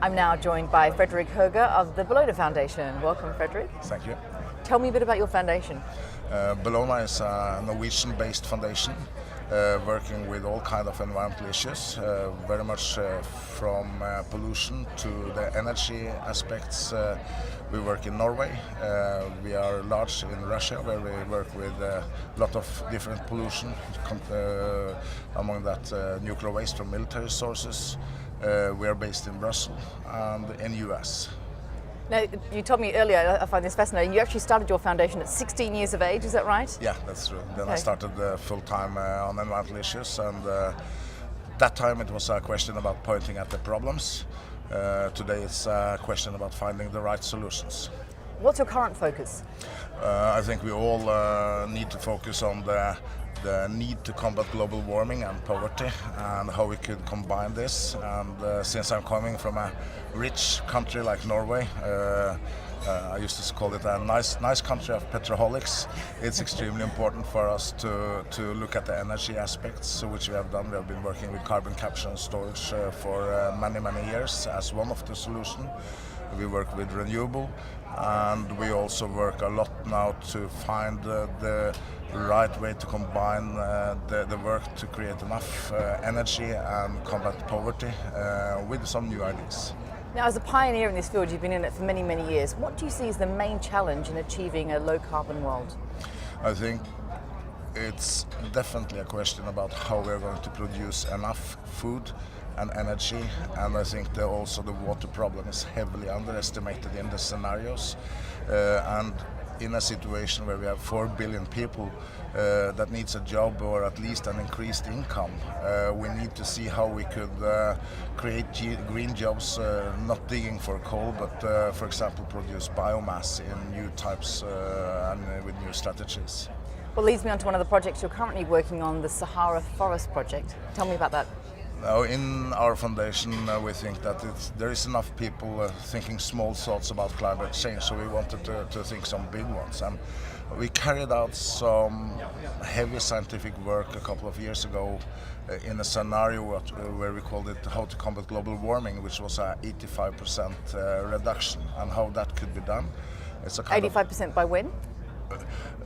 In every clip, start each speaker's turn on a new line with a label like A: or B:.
A: I'm now joined by Frederic Hauge of the Bellona Foundation. Welcome, Frederic.
B: Thank you.
A: Tell me a bit about your foundation.
B: Bellona is a Norwegian-based foundation working with all kinds of environmental issues, very much from pollution to the energy aspects. We work in Norway. We are large in Russia, where we work with a lot of different pollution, among that nuclear waste from military sources. We are based in Brussels and in US.
A: Now, you told me earlier, I find this fascinating, you actually started your foundation at 16 years of age, is that right?
B: Yeah, that's true. Then
A: okay.
B: I started full-time on environmental issues, and that time it was a question about pointing at the problems. Today it's a question about finding the right solutions.
A: What's your current focus?
B: I think we all need to focus on the need to combat global warming and poverty, and how we could combine this. And since I'm coming from a rich country like Norway, I used to call it a nice country of petroholics. It's extremely important for us to look at the energy aspects, which we have done. We have been working with carbon capture and storage for many years as one of the solutions. We work with renewable, and we also work a lot now to find the right way to combine the work to create enough energy and combat poverty with some new ideas.
A: Now, as a pioneer in this field, you've been in it for many years. What do you see as the main challenge in achieving a low-carbon world?
B: I think it's definitely a question about how we're going to produce enough food and energy, and I think also the water problem is heavily underestimated in the scenarios. And in a situation where we have 4 billion people that needs a job or at least an increased income, we need to see how we could create green jobs, not digging for coal, but for example produce biomass in new types and with new strategies.
A: Well, leads me on to one of the projects you're currently working on, the Sahara Forest project. Tell me about that.
B: Now, in our foundation, we think that there is enough people thinking small thoughts about climate change, so we wanted to think some big ones. And we carried out some heavy scientific work a couple of years ago in a scenario where we called it How to Combat Global Warming, which was a 85% reduction, and how that could be done. It's a
A: 85% by when?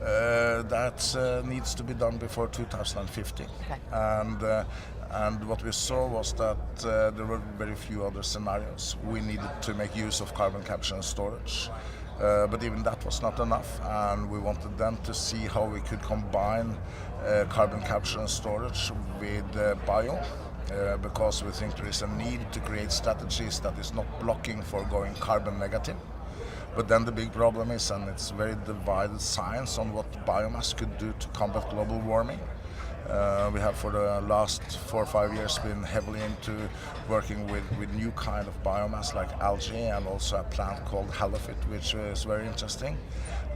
B: That needs to be done before 2050.
A: Okay.
B: And what we saw was that there were very few other scenarios. We needed to make use of carbon capture and storage, but even that was not enough, and we wanted then to see how we could combine carbon capture and storage with bio, because we think there is a need to create strategies that is not blocking for going carbon negative. But then the big problem is, and it's very divided science on what biomass could do to combat global warming. We have for the last 4 or 5 years been heavily into working with new kind of biomass like algae, and also a plant called halibut, which is very interesting.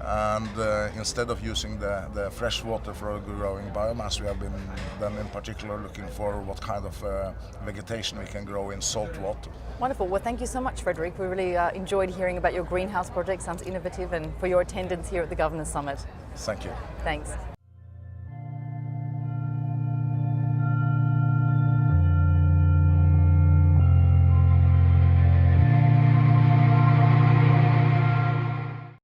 B: And instead of using the fresh water for growing biomass, we have been then in particular looking for what kind of vegetation we can grow in salt water.
A: Wonderful. Well, thank you so much, Frederic. We really enjoyed hearing about your greenhouse project. Sounds innovative, and for your attendance here at the Governors Summit.
B: Thank you.
A: Thanks.